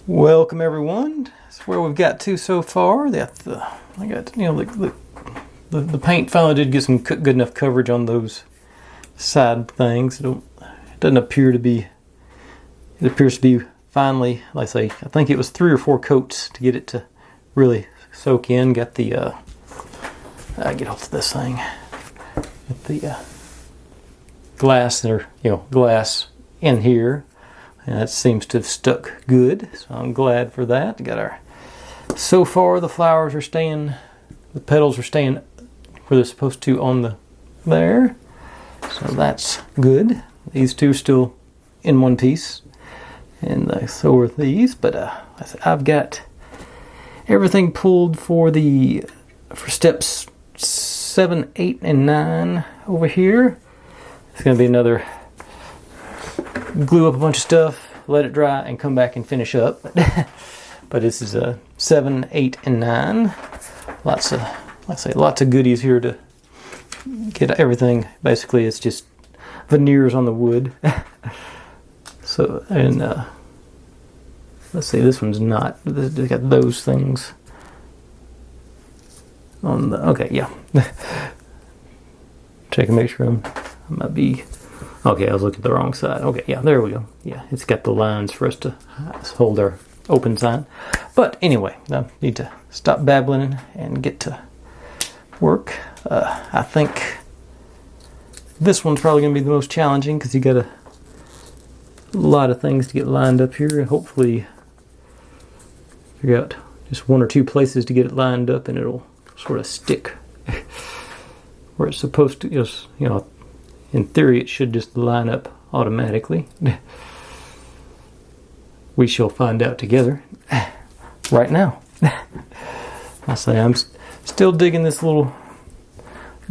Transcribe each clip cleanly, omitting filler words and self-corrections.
Welcome everyone. That's where we've got to so far. I got the paint finally did get some good enough coverage on those side things. It doesn't appear to be. It appears to be finally, like I say, I think it was 3 or 4 coats to get it to really soak in. Got the get off this thing. Get the glass there, glass in here. And that seems to have stuck good, so I'm glad for that. So far the flowers are staying, the petals are staying where they're supposed to on there. So that's good. These two are still in one piece, and so are these. But I've got everything pulled for steps 7, 8, and 9 over here. It's going to be another glue up a bunch of stuff, let it dry, and come back and finish up. But this is 7, 8, and 9. Lots of goodies here to get everything. Basically, it's just veneers on the wood. So, and let's see, this one's not. They got those things on the. Okay, yeah. Check and make sure I might be. Okay, I was looking at the wrong side. Okay, yeah, there we go. Yeah, it's got the lines for us to hold our open sign. But anyway, I need to stop babbling and get to work. I think this one's probably going to be the most challenging because you got a lot of things to get lined up here. Hopefully, figure out just 1 or 2 places to get it lined up, and it'll sort of stick where it's supposed to. In theory, it should just line up automatically. We shall find out together right now. I say I'm still digging this little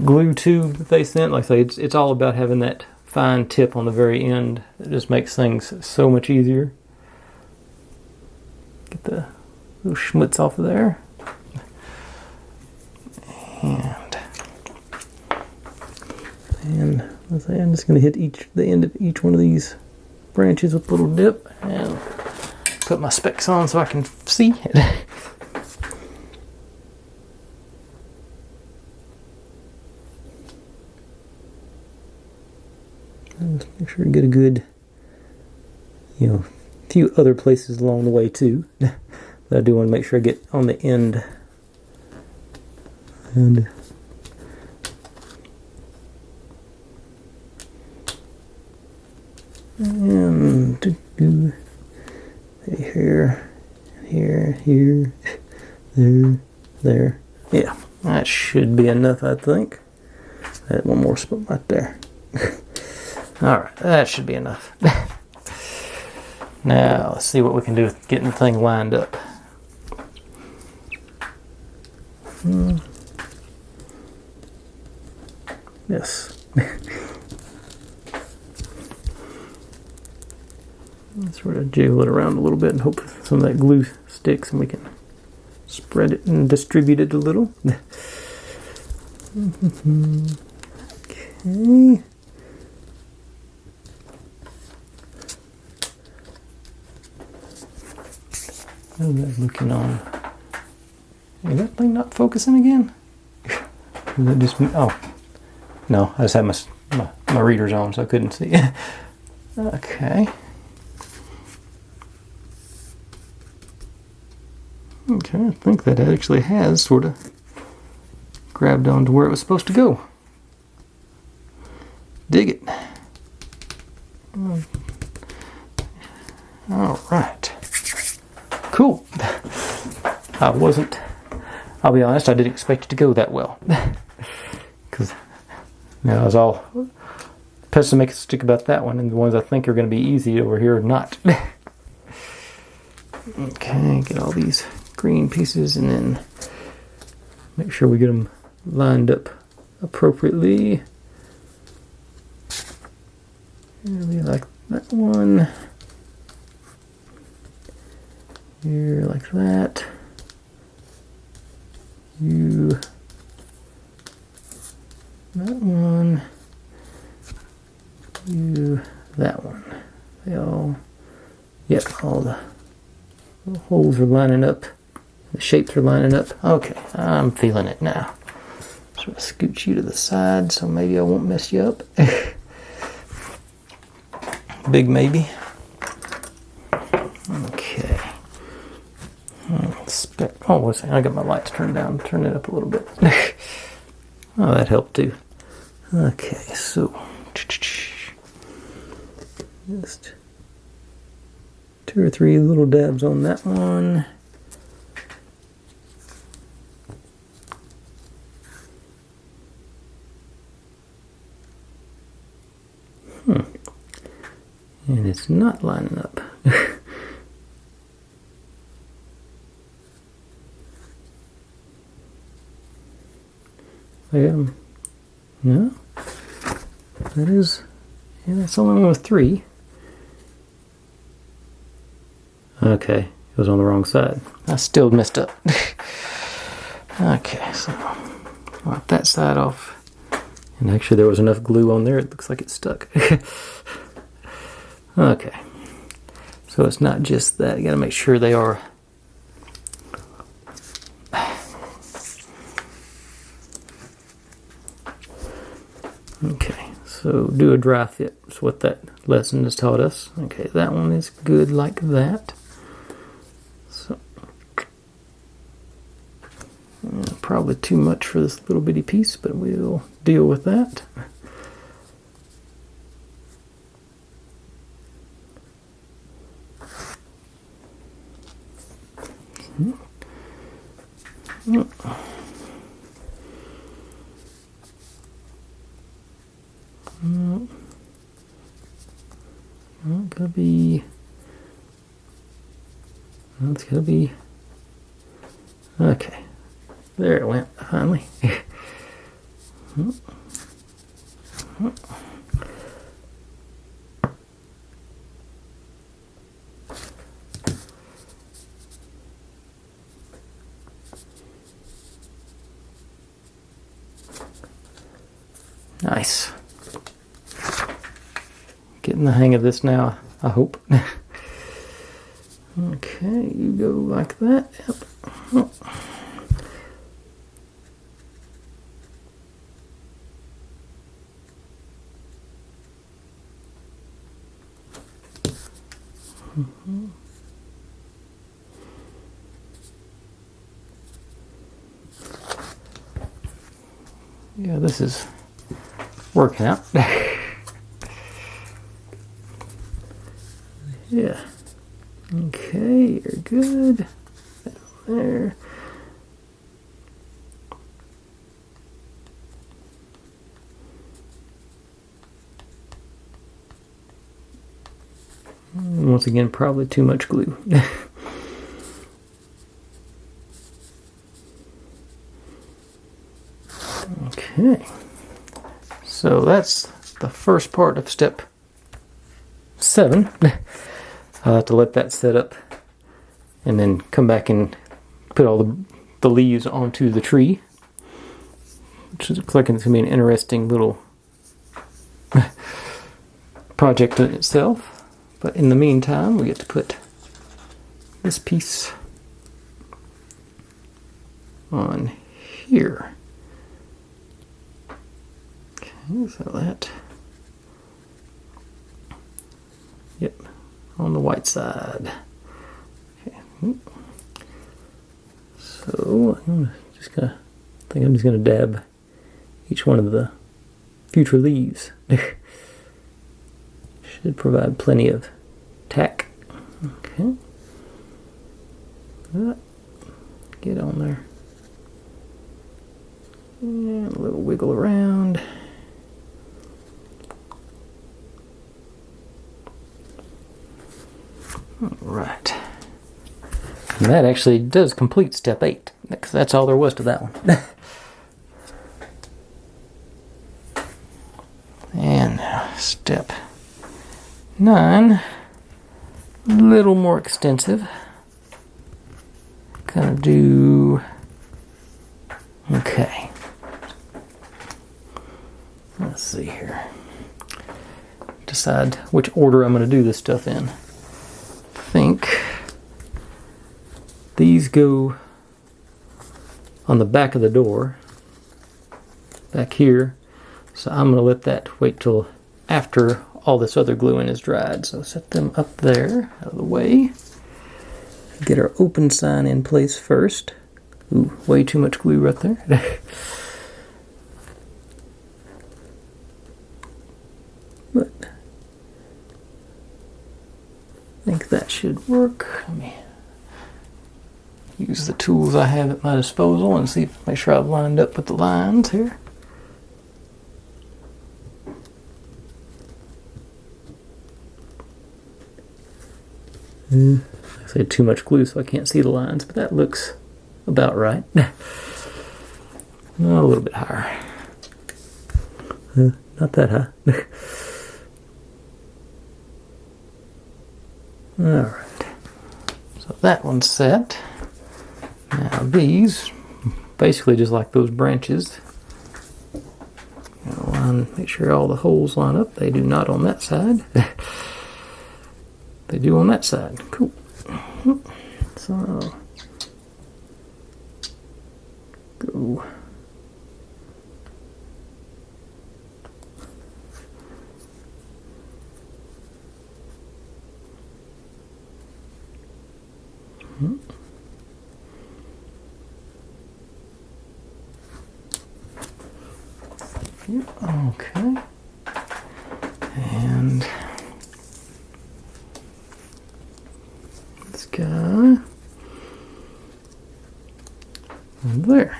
glue tube that they sent. Like I say, it's all about having that fine tip on the very end. It just makes things so much easier. Get the little schmutz off of there. And I'm just going to hit the end of each one of these branches with a little dip and put my specs on so I can see it. Just make sure to get a good, few other places along the way too. But I do want to make sure I get on the end. And here, there. Yeah, that should be enough, I think. Add one more spot right there. Alright, that should be enough. Now, let's see what we can do with getting the thing lined up. Yes. Sort of jiggle it around a little bit and hope some of that glue sticks and we can spread it and distribute it a little. Okay. How's that looking on? Is that thing not focusing again? Is that just me? Oh. No, I just had my readers on so I couldn't see. Okay. Okay, I think that actually has sort of grabbed onto where it was supposed to go. Dig it. All right. Cool. I'll be honest, I didn't expect it to go that well. Because I was all pessimistic about that one, and the ones I think are going to be easy over here are not. Okay, get all these green pieces and then make sure we get them lined up appropriately. Maybe like that one. Here, like that. That one. That one. They all, yep, all the The holes are lining up. The shapes are lining up. Okay, I'm feeling it now. So I'll scoot you to the side so maybe I won't mess you up. Big maybe. Okay. Oh, I got my lights turned down. Turn it up a little bit. Oh, that helped too. Okay, so just 2 or 3 little dabs on that one. And it's not lining up. No, that is, yeah, that's only one with 3. Okay, it was on the wrong side. I still messed up. Okay, so wipe that side off. And actually there was enough glue on there, it looks like it's stuck. Okay, so it's not just that, you gotta make sure they are okay. So do a dry fit, that's what that lesson has taught us. Okay, that one is good like that. So probably too much for this little bitty piece, but we'll deal with that. Gotta be. It's gotta be. Okay, there it went finally. Nice. Getting the hang of this now, I hope. Okay, you go like that. Yep. Oh. Yeah, this is working out. Yeah. Okay, you're good. There. And once again, probably too much glue. Okay. So that's the first part of step 7. I'll have to let that set up and then come back and put all the leaves onto the tree, which looks like it's going to be an interesting little project in itself. But in the meantime, we get to put this piece on here. Okay, so that, yep, on the white side. Okay. So I'm just gonna dab each one of the future leaves. Should provide plenty of tack. Okay. Get on there. And a little wiggle around. Alright. And that actually does complete step 8, because that's all there was to that one. And now step 9, a little more extensive. Gonna do, okay. Let's see here. Decide which order I'm gonna do this stuff in. I think these go on the back of the door, back here. So I'm going to let that wait till after all this other gluing is dried. So set them up there, out of the way. Get our open sign in place first. Ooh, way too much glue right there. But I think that should work. Let me use the tools I have at my disposal and see if make sure I've lined up with the lines here. I said too much glue so I can't see the lines, but that looks about right. A little bit higher. Not that high. Alright. So that one's set. Now these, basically just like those branches, make sure all the holes line up. They do not on that side. They do on that side. Cool. So go. Okay. And this guy and there.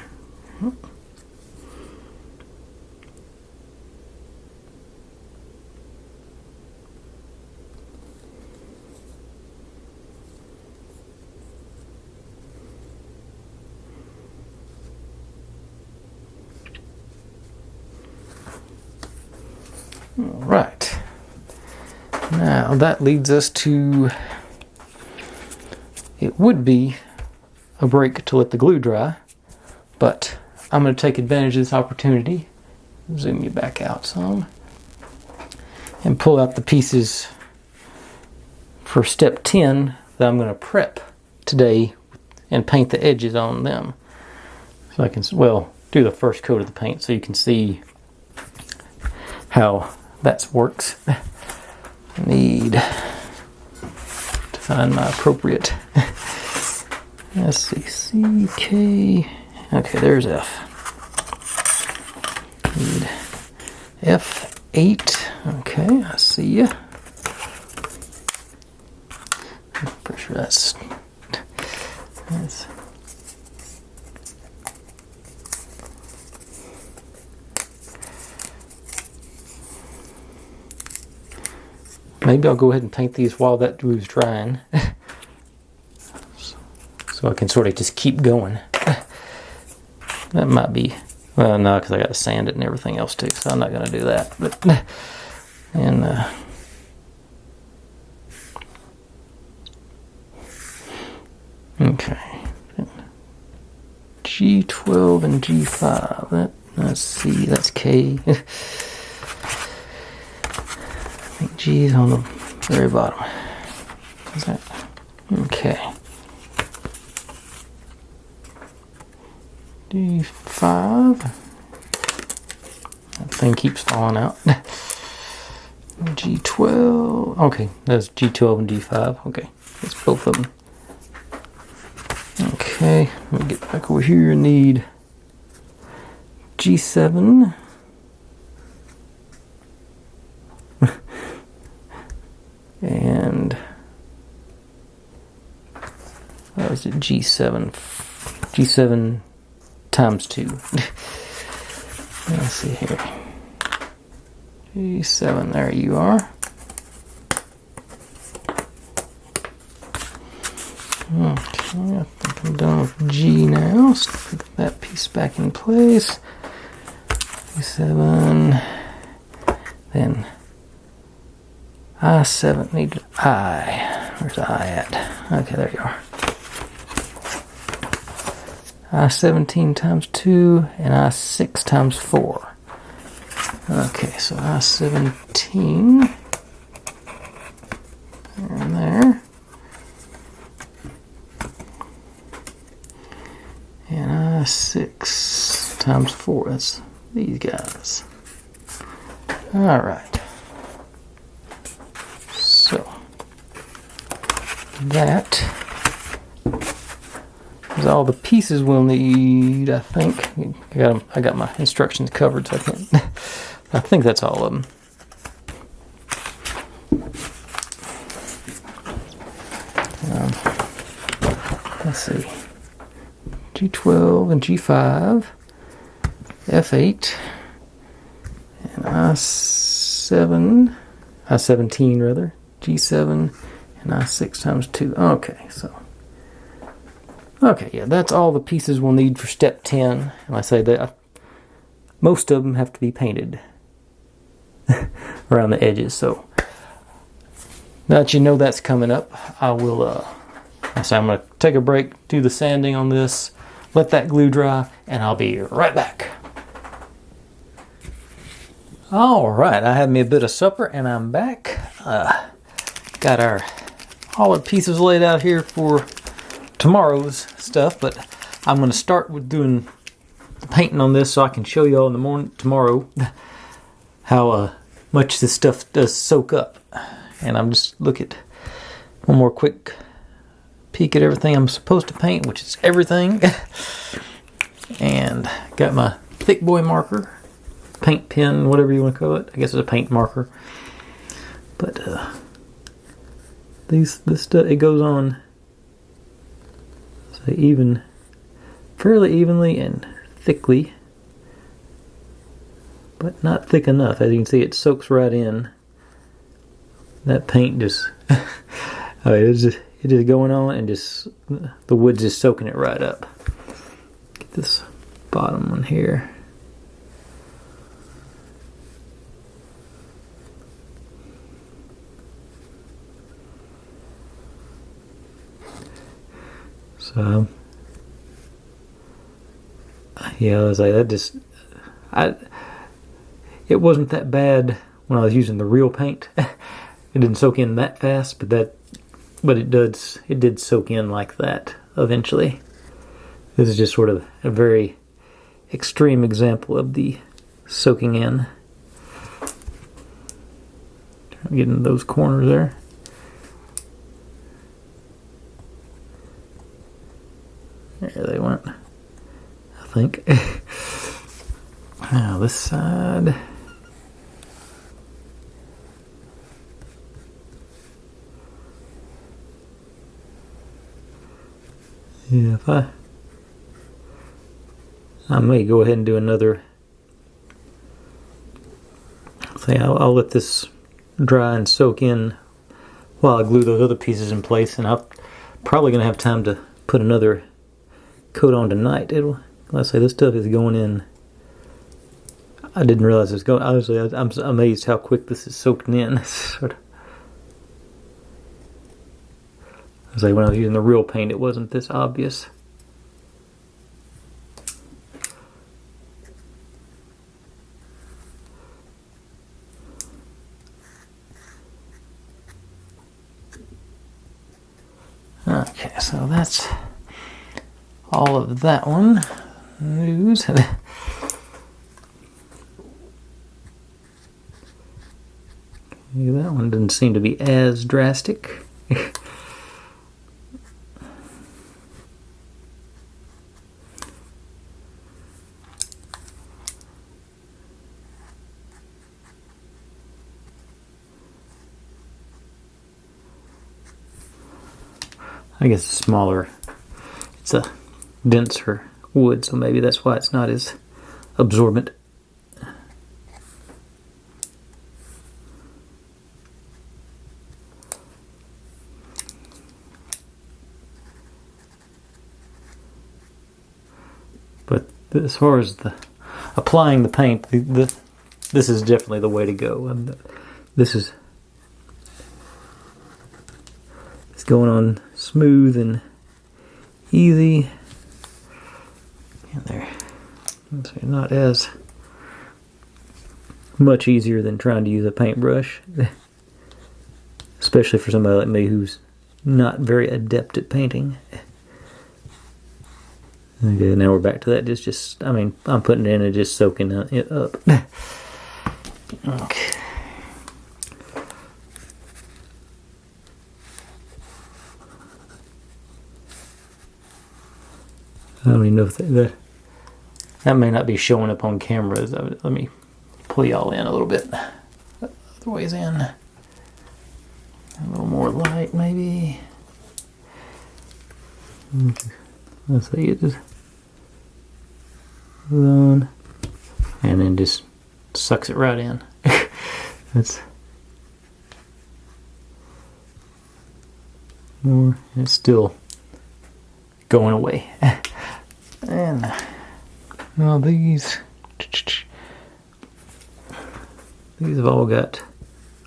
All right. Now that leads us to, it would be a break to let the glue dry, but I'm going to take advantage of this opportunity, zoom you back out some, and pull out the pieces for step 10 that I'm going to prep today and paint the edges on them. So I can, well, do the first coat of the paint so you can see how that works. I need to find my appropriate, let's see, C, K, okay, there's F. Need F8, okay, I see ya. Pretty sure that's maybe I'll go ahead and paint these while that glue's drying. So I can sort of just keep going. That might be, well, no, because I got to sand it and everything else too, so I'm not going to do that. But, and, okay. G12 and G5. Let's see, that's K. I think G's on the very bottom. Is that? Okay. D5. That thing keeps falling out. G12. Okay, that's G12 and G5. Okay, that's both of them. Okay, let me get back over here. I need G7. And what was it? G7. G7 times 2. Let's see here. G7, there you are. Okay, I think I'm done with G now. Let's put that piece back in place. G7. Then I7 needs I. Where's I at? Okay, there you are. I17 times 2 and I6 times 4. Okay, so I17 and there. times 4. That's these guys. All right. So that is all the pieces we'll need, I think. I got my instructions covered, so I can't. I think that's all of them. Let's see. G12 and G5, F8, and I7, I17 rather, G7, and I6 times 2. Okay, so. Okay, yeah, that's all the pieces we'll need for step 10. And I say that most of them have to be painted around the edges. So now that you know that's coming up, I will. So I'm going to take a break, do the sanding on this, let that glue dry, and I'll be right back. All right, I had me a bit of supper, and I'm back. Got all the pieces laid out here for tomorrow's stuff, but I'm going to start with doing the painting on this so I can show you all in the morning tomorrow how much this stuff does soak up. And I'm just look at one more quick peek at everything I'm supposed to paint, which is everything. And got my thick boy marker, paint pen, whatever you want to call it. I guess it's a paint marker. But this stuff, it goes on fairly evenly and thickly, but not thick enough. As you can see, it soaks right in. That paint just, it's just going on, and just the wood's just soaking it right up. Get this bottom one here. So, yeah, I was like, it wasn't that bad when I was using the real paint. It didn't soak in that fast, but it did soak in like that eventually. This is just sort of a very extreme example of the soaking in. I'm getting those corners there. There they went, I think. Now this side. Yeah, I may go ahead and do another. I'll let this dry and soak in while I glue those other pieces in place, and I'm probably going to have time to put another coat on tonight. Let's say this stuff is going in. I didn't realize it was going. Honestly, I'm amazed how quick this is soaking in. Sort of. I was like, when I was using the real paint, it wasn't this obvious. Okay, so that's all of that one. News. That one didn't seem to be as drastic. I guess it's smaller. It's a denser wood, so maybe that's why it's not as absorbent. But as far as applying the paint, this is definitely the way to go. This is going on smooth and easy. And there, not as much easier than trying to use a paintbrush, especially for somebody like me who's not very adept at painting. Okay, now we're back to that. Just I mean, I'm putting it in and just soaking it up. Okay. I don't even know if that may not be showing up on camera. Let me pull y'all in a little bit. Other ways in. A little more light, maybe. Okay. Let's see it just on, and then just sucks it right in. That's more. It's still going away. And now these have all got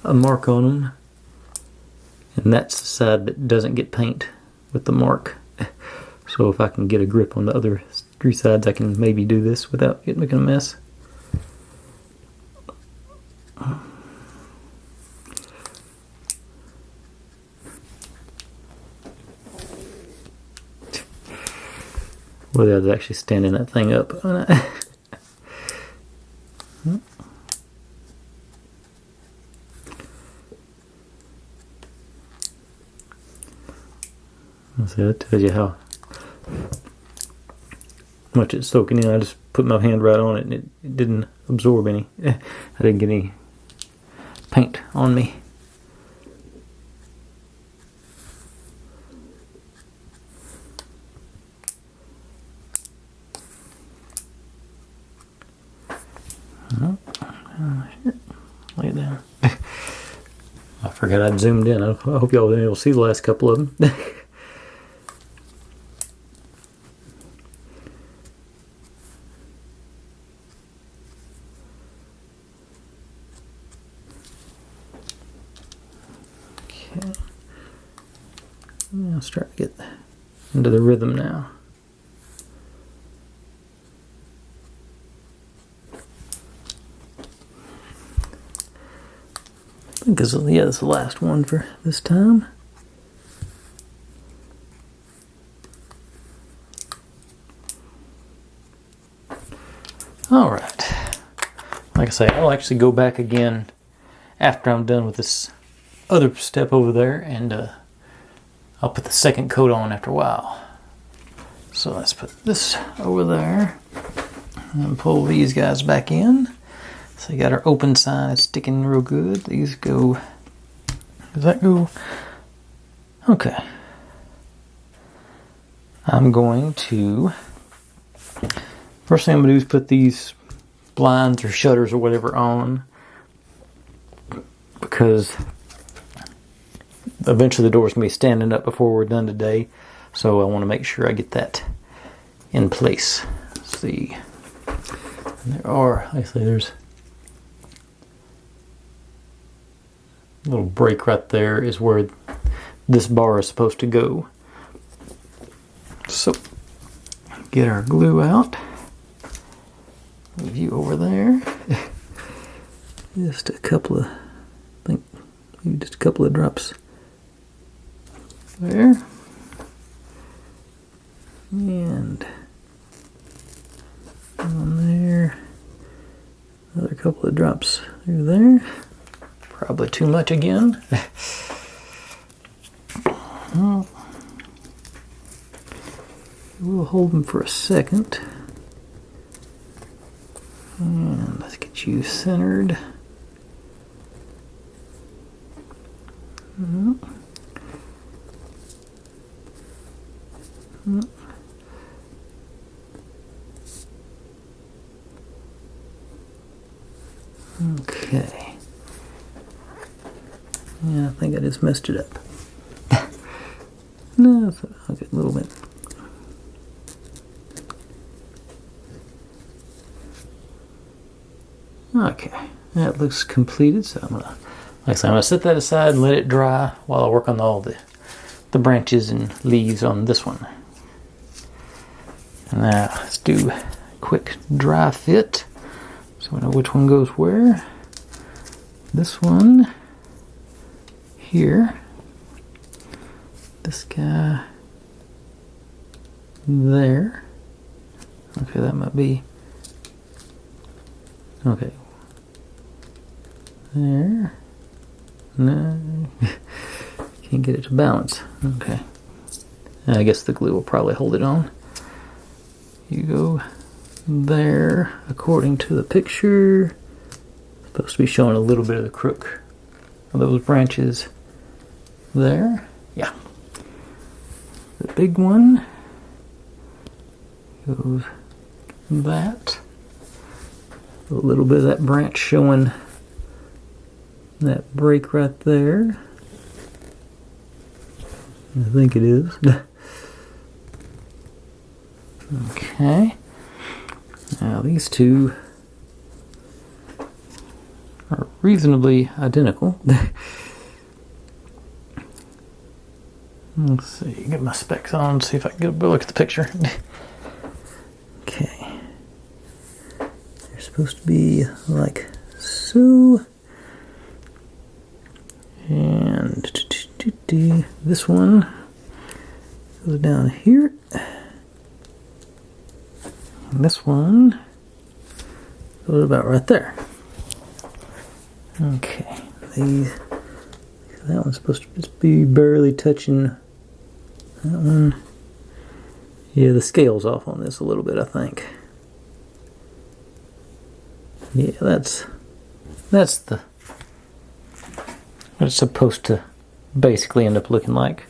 a mark on them, and that's the side that doesn't get paint with the mark. So if I can get a grip on the other 3 sides, I can maybe do this without making a mess. Well, I was actually standing that thing up. See, that tells you how much it's soaking in. I just put my hand right on it and it didn't absorb any. I didn't get any paint on me. Lay it down. I forgot I'd zoomed in. I hope y'all will see the last couple of them. Okay. I'll start to get into the rhythm now. Because yeah, this is the last one for this time. Alright. Like I say, I'll actually go back again after I'm done with this other step over there, and I'll put the second coat on after a while. So let's put this over there and pull these guys back in. So you got our open sign, it's sticking real good. These go, does that go? Okay. I'm going to, first thing I'm going to do is put these blinds or shutters or whatever on, because eventually the door's going to be standing up before we're done today. So I want to make sure I get that in place. Let's see. And there are, actually there's a little break right there is where this bar is supposed to go. So get our glue out. Leave you over there. Just a couple of, I think maybe just a couple of drops there. And on there. Another couple of drops through there. Probably too much again. We'll hold them for a second. And let's get you centered. Okay. Yeah, I think I just messed it up. No, I'll get a little bit. Okay, that looks completed. So I'm gonna, like I said, I'm gonna set that aside and let it dry while I work on all the branches and leaves on this one. Now let's do a quick dry fit, so we know which one goes where. This one here, this guy there, Okay, that might be. Okay. There. No. Can't get it to balance. Okay. I guess the glue will probably hold it on. You go there, according to the picture. Supposed to be showing a little bit of the crook of those branches there. Yeah. The big one goes that. A little bit of that branch showing that break right there. I think it is. Okay. Now these two are reasonably identical. Let's see, get my specs on, see if I can get a look at the picture. Okay. They're supposed to be like so. And this one goes down here. And this one goes about right there. Okay. That one's supposed to just be barely touching that one. Yeah, the scale's off on this a little bit, I think. Yeah, that's what it's supposed to basically end up looking like.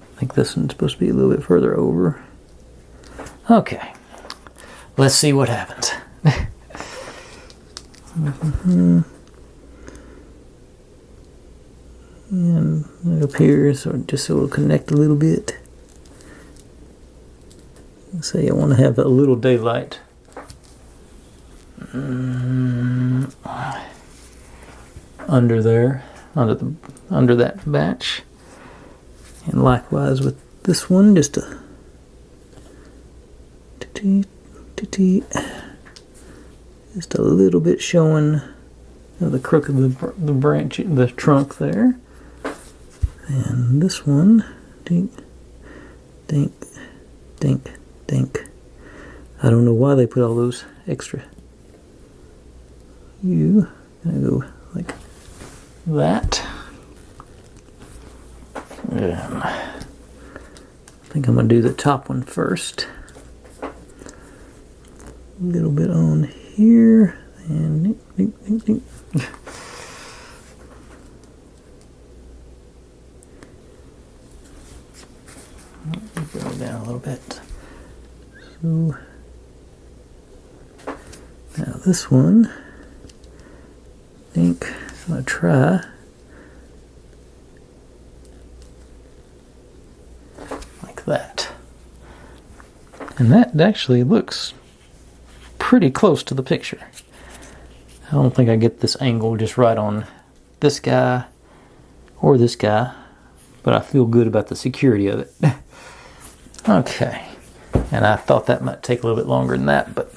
I think this one's supposed to be a little bit further over. Okay. Let's see what happens. And up here, so just so it'll connect a little bit. Say I want to have a little daylight. Under there, under that batch, and likewise with this one, just a little bit showing the crook of the branch, the trunk there, and this one, dink, dink, dink, dink. I don't know why they put all those extra. Gonna go like that. I think I'm going to do the top one first. A little bit on here. And dink, dink, dink, dink. Go down a little bit. So now this one, I think I'm going to try like that. And that actually looks pretty close to the picture. I don't think I get this angle just right on this guy or this guy, but I feel good about the security of it. Okay. And I thought that might take a little bit longer than that, but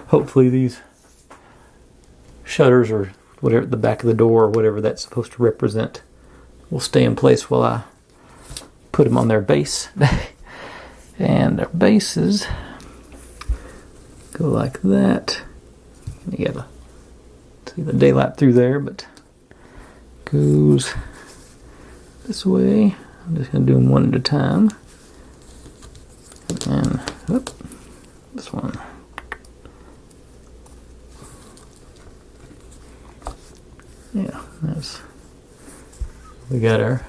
hopefully these shutters or whatever, the back of the door or whatever that's supposed to represent, will stay in place while I put them on their base. And their bases go like that. You gotta see the daylight through there, but goes this way. I'm just gonna do them one at a time. And whoop, this one. Yeah, we got our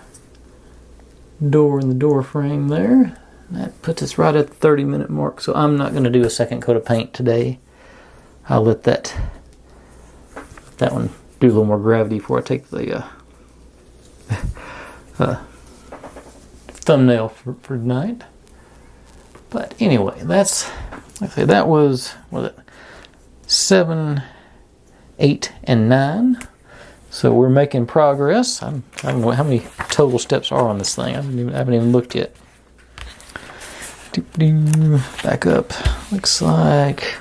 door in the door frame there. That puts us right at the 30-minute mark, so I'm not going to do a second coat of paint today. I'll let that one do a little more gravity before I take the thumbnail for tonight. But anyway, that's, like I say, that was 7, 8, and 9. So we're making progress. I don't know how many total steps are on this thing. I haven't even looked yet. Back up. Looks like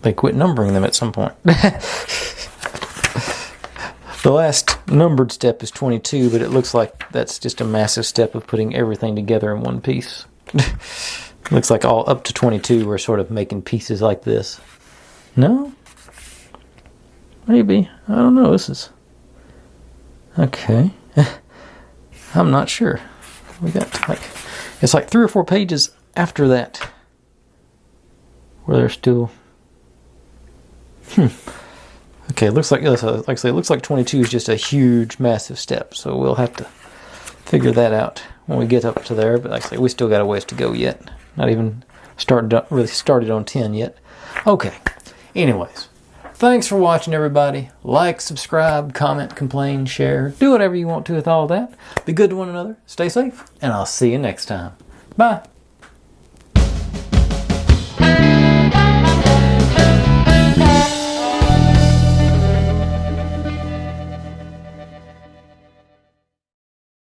they quit numbering them at some point. The last numbered step is 22, but it looks like that's just a massive step of putting everything together in one piece. Looks like all up to 22 we're sort of making pieces like this. No? Maybe. I don't know. This is... Okay. I'm not sure. We got like... It's like 3 or 4 pages after that where they're still... Okay, it looks like I say, it looks like 22 is just a huge, massive step. So we'll have to figure that out when we get up to there. But like I say, we still got a ways to go yet. Not even really started on 10 yet. Okay. Anyways, thanks for watching, everybody. Like, subscribe, comment, complain, share. Do whatever you want to with all that. Be good to one another. Stay safe, and I'll see you next time. Bye.